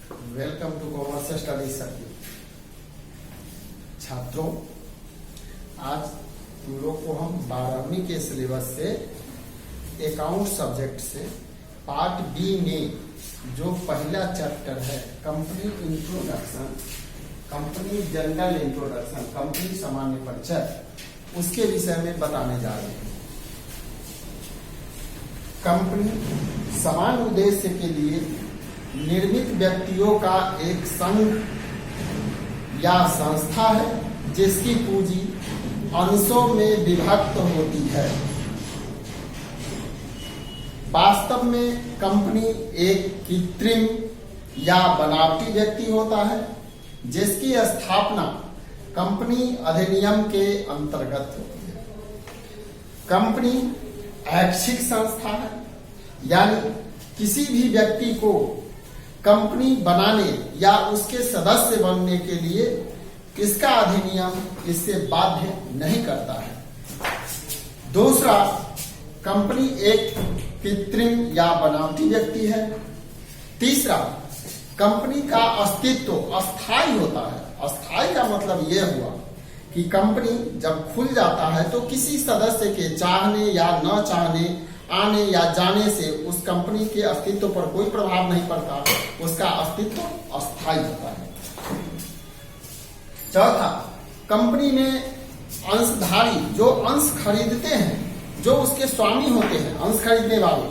Welcome to commerce study circuit. छात्रों, आज तुम लोग को हम 12वीं के सिलेबस से अकाउंट सब्जेक्ट से पार्ट बी में जो पहला चैप्टर है company introduction, company general introduction, company सामान्य परिचय, उसके विषय में बताने जा रहे हैं। कंपनी समान उद्देश्य के लिए निर्मित व्यक्तियों का एक संघ या संस्था है जिसकी पूंजी अंशों में विभक्त होती है। वास्तव में कंपनी एक कृत्रिम या बनावटी व्यक्ति होता है जिसकी स्थापना कंपनी अधिनियम के अंतर्गत होती है। कंपनी ऐच्छिक संस्था है, यानी किसी भी व्यक्ति को कंपनी बनाने या उसके सदस्य बनने के लिए इसका अधिनियम इससे बाध्य नहीं करता है। दूसरा, कंपनी एक कृत्रिम या बनावटी व्यक्ति है। तीसरा, कंपनी का अस्तित्व अस्थायी होता है। अस्थायी का मतलब यह हुआ कि कंपनी जब खुल जाता है तो किसी सदस्य के चाहने या न चाहने, आने या जाने से उस कंपनी के अस्तित्व पर कोई प्रभाव नहीं पड़ता, उसका अस्तित्व अस्थायी होता है। चौथा, कंपनी में अंशधारी जो अंश खरीदते हैं, जो उसके स्वामी होते हैं, अंश खरीदने वाले,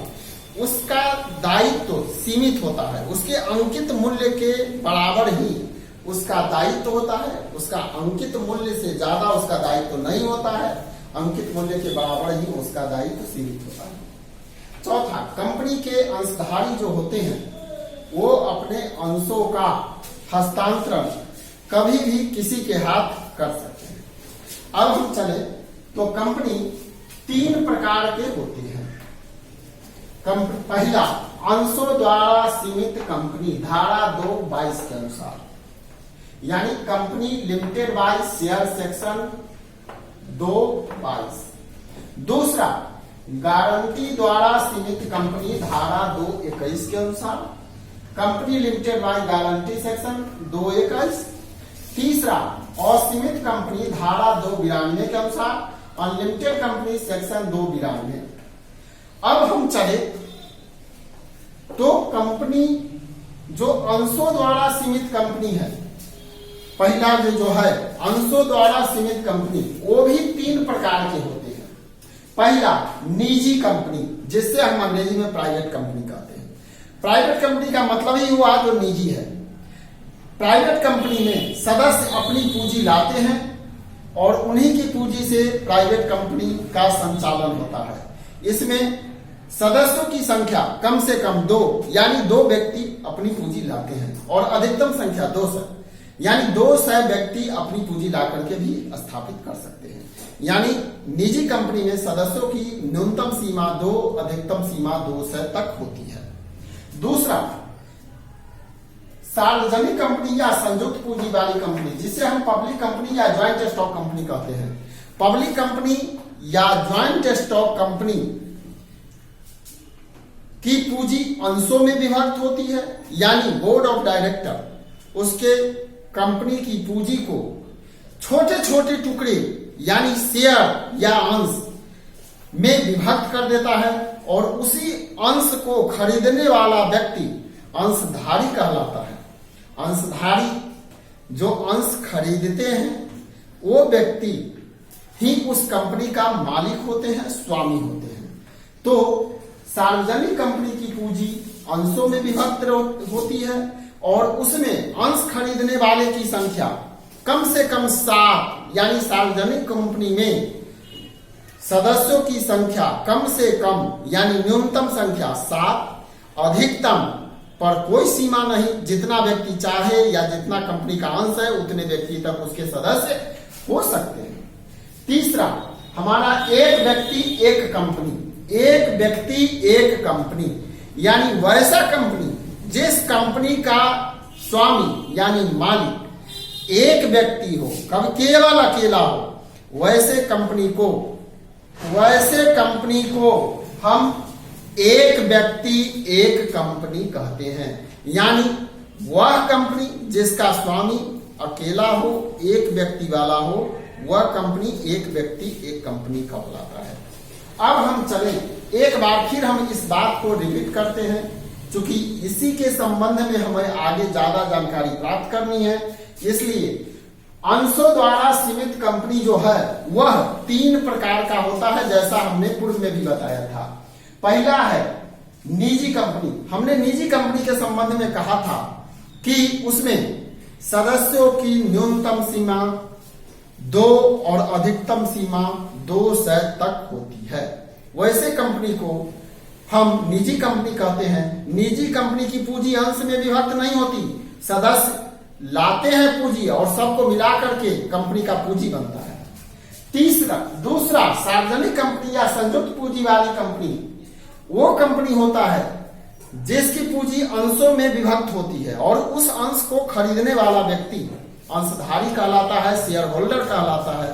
उसका दायित्व सीमित होता है। उसके अंकित मूल्य के बराबर ही उसका दायित्व होता है। उसका अंकित मूल्य से ज्यादा उसका दायित्व नहीं होता है। अंकित मूल्य के बराबर ही उसका दायित्व सीमित होता है। चौथा, कंपनी के अंशधारी जो होते हैं वो अपने अंशों का हस्तांतरण कभी भी किसी के हाथ कर सकते हैं। अब हम चले तो कंपनी 3 प्रकार के होती है। पहला, अंशों द्वारा सीमित कंपनी, धारा 2(22) के अनुसार, यानी company limited by share section 2(22). दूसरा, गारंटी द्वारा सीमित कंपनी, धारा 2(21) के अनुसार, company limited by guarantee section 2(21). तीसरा, असीमित कंपनी, धारा 2(92) के अनुसार, अनलिमिटेड कंपनी सेक्शन 2(92). अब हम चले तो कंपनी जो अंशों द्वारा सीमित कंपनी है, पहला जो है अंशों द्वारा सीमित कंपनी, वो भी 3 प्रकार के होते हैं। पहला, निजी कंपनी, जिससे हम अंग्रेजी में प्राइवेट कंपनी कहते हैं। प्राइवेट कंपनी का मतलब ही हुआ जो निजी है। प्राइवेट कंपनी में सदस्य अपनी पूंजी लाते हैं और उन्हीं की पूंजी से प्राइवेट कंपनी का संचालन होता है। इसमें सदस्यों की संख्या कम से कम 2, यानी 2 व्यक्ति अपनी पूंजी लाते हैं, और अधिकतम संख्या 200, यानी 200 व्यक्ति अपनी पूंजी ला करके भी स्थापित कर सकते हैं। यानी निजी कंपनी में सदस्यों की न्यूनतम सीमा 2, अधिकतम सीमा 200 तक होती है। दूसरा, सार्वजनिक कंपनी या संयुक्त पूंजी वाली कंपनी, जिसे हम पब्लिक कंपनी या ज्वाइंट स्टॉक कंपनी कहते हैं। पब्लिक कंपनी या ज्वाइंट स्टॉक कंपनी की पूंजी अंशों में विभक्त होती है, यानी बोर्ड ऑफ डायरेक्टर उसके कंपनी की पूंजी को छोटे छोटे टुकड़े, यानी शेयर या अंश में विभक्त कर देता है, और उसी अंश को खरीदने वाला व्यक्ति अंशधारी कहलाता है। अंशधारी जो अंश खरीदते हैं वो व्यक्ति ही उस कंपनी का मालिक होते हैं, स्वामी होते हैं। तो सार्वजनिक कंपनी की पूंजी अंशों में विभक्त होती है और उसमें अंश खरीदने वाले की संख्या कम से कम 7, यानी सार्वजनिक कंपनी में सदस्यों की संख्या कम से कम, यानी न्यूनतम संख्या 7, अधिकतम पर कोई सीमा नहीं, जितना व्यक्ति चाहे या जितना कंपनी का अंश है उतने व्यक्ति तक उसके सदस्य हो सकते हैं। तीसरा, हमारा एक व्यक्ति एक कंपनी, एक व्यक्ति एक कंपनी, यानी वैसा कंपनी जिस कंपनी का स्वामी यानी मालिक एक व्यक्ति हो, कभी केवल अकेला हो, वैसे कंपनी को हम एक व्यक्ति एक कंपनी कहते हैं। यानी वह कंपनी जिसका स्वामी अकेला हो, एक व्यक्ति वाला हो, वह कंपनी एक व्यक्ति एक कंपनी कहलाता है। अब हम चले एक बार फिर हम इस बात को रिपीट करते हैं, क्योंकि इसी के संबंध में हमें आगे ज्यादा जानकारी प्राप्त करनी है। इसलिए अंशों द्वारा सीमित कंपनी जो है वह 3 प्रकार का होता है, जैसा हमने पूर्व में भी बताया था। पहला है निजी कंपनी। हमने निजी कंपनी के संबंध में कहा था कि उसमें सदस्यों की न्यूनतम सीमा 2 और अधिकतम सीमा 200 तक होती है। वैसे कंपनी को हम निजी कंपनी कहते हैं। निजी कंपनी की पूंजी अंश में विभक्त नहीं होती, सदस्य लाते हैं पूंजी और सबको मिलाकर के कंपनी का पूंजी बनता है। दूसरा सार्वजनिक कंपनी या संयुक्त पूंजी वाली कंपनी वो कंपनी होता है जिसकी पूंजी अंशों में विभक्त होती है और उस अंश को खरीदने वाला व्यक्ति अंशधारी कहलाता है, शेयर होल्डर कहलाता है,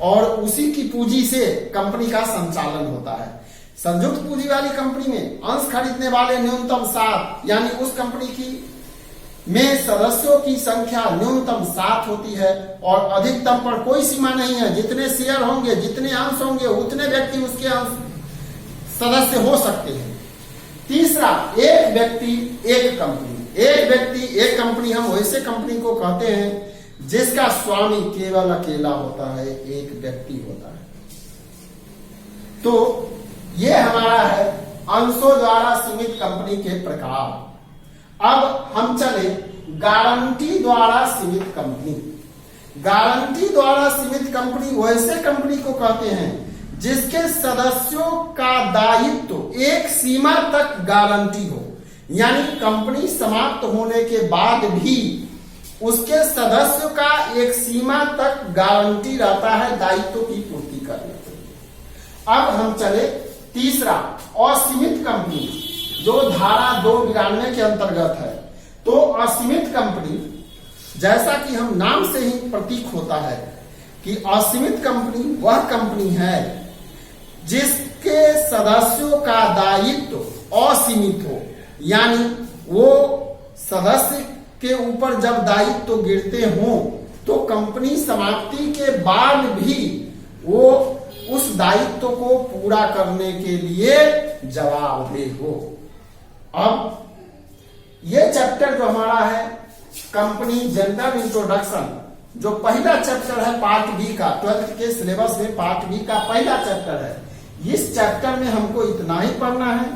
और उसी की पूंजी से कंपनी का संचालन होता है। संयुक्त पूंजी वाली कंपनी में अंश खरीदने वाले न्यूनतम 7, यानी उस कंपनी की में सदस्यों की संख्या न्यूनतम 7 होती है और अधिकतम पर कोई सीमा नहीं है। जितने शेयर होंगे, जितने अंश होंगे, उतने व्यक्ति उसके अंश सदस्य हो सकते हैं। तीसरा, एक व्यक्ति एक कंपनी। एक व्यक्ति एक कंपनी हम वैसे कंपनी को कहते हैं जिसका स्वामी केवल अकेला होता है, एक व्यक्ति होता है। तो ये हमारा है अंशों द्वारा सीमित कंपनी के प्रकार। अब हम चले गारंटी द्वारा सीमित कंपनी। गारंटी द्वारा सीमित कंपनी वैसे कंपनी को कहते हैं जिसके सदस्यों का दायित्व एक सीमा तक गारंटी हो, यानी कंपनी समाप्त होने के बाद भी उसके सदस्यों का एक सीमा तक गारंटी रहता है दायित्व की पूर्ति करने के लिए। अब हम चले तीसरा, असीमित कंपनी, जो धारा 292 के अंतर्गत है। तो असीमित कंपनी, जैसा कि हम नाम से ही प्रतीक होता है कि असीमित कंपनी वह कंपनी है जिसके सदस्यों का दायित्व असीमित हो, यानी वो सदस्य के ऊपर जब दायित्व गिरते हों तो कंपनी समाप्ति के बाद भी वो उस दायित्व को पूरा करने के लिए जवाबदेह हो। अब ये चैप्टर जो हमारा है कंपनी जनरल इंट्रोडक्शन, जो पहला चैप्टर है पार्ट बी का, 12th के सिलेबस में पार्ट बी का पहला चैप्टर है। इस चैप्टर में हमको इतना ही पढ़ना है।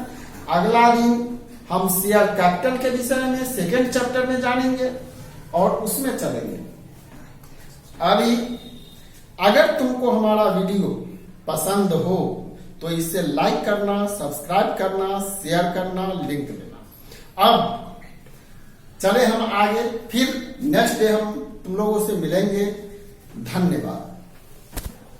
अगला दिन हम शेयर कैपिटल के विषय में सेकेंड चैप्टर में जानेंगे और उसमें चलेंगे। अभी अगर तुमको हमारा वीडियो पसंद हो तो इसे लाइक करना, सब्सक्राइब करना, शेयर करना, लिंक देना। अब चले हम आगे, फिर नेक्स्ट डे हम तुम लोगों से मिलेंगे। धन्यवाद।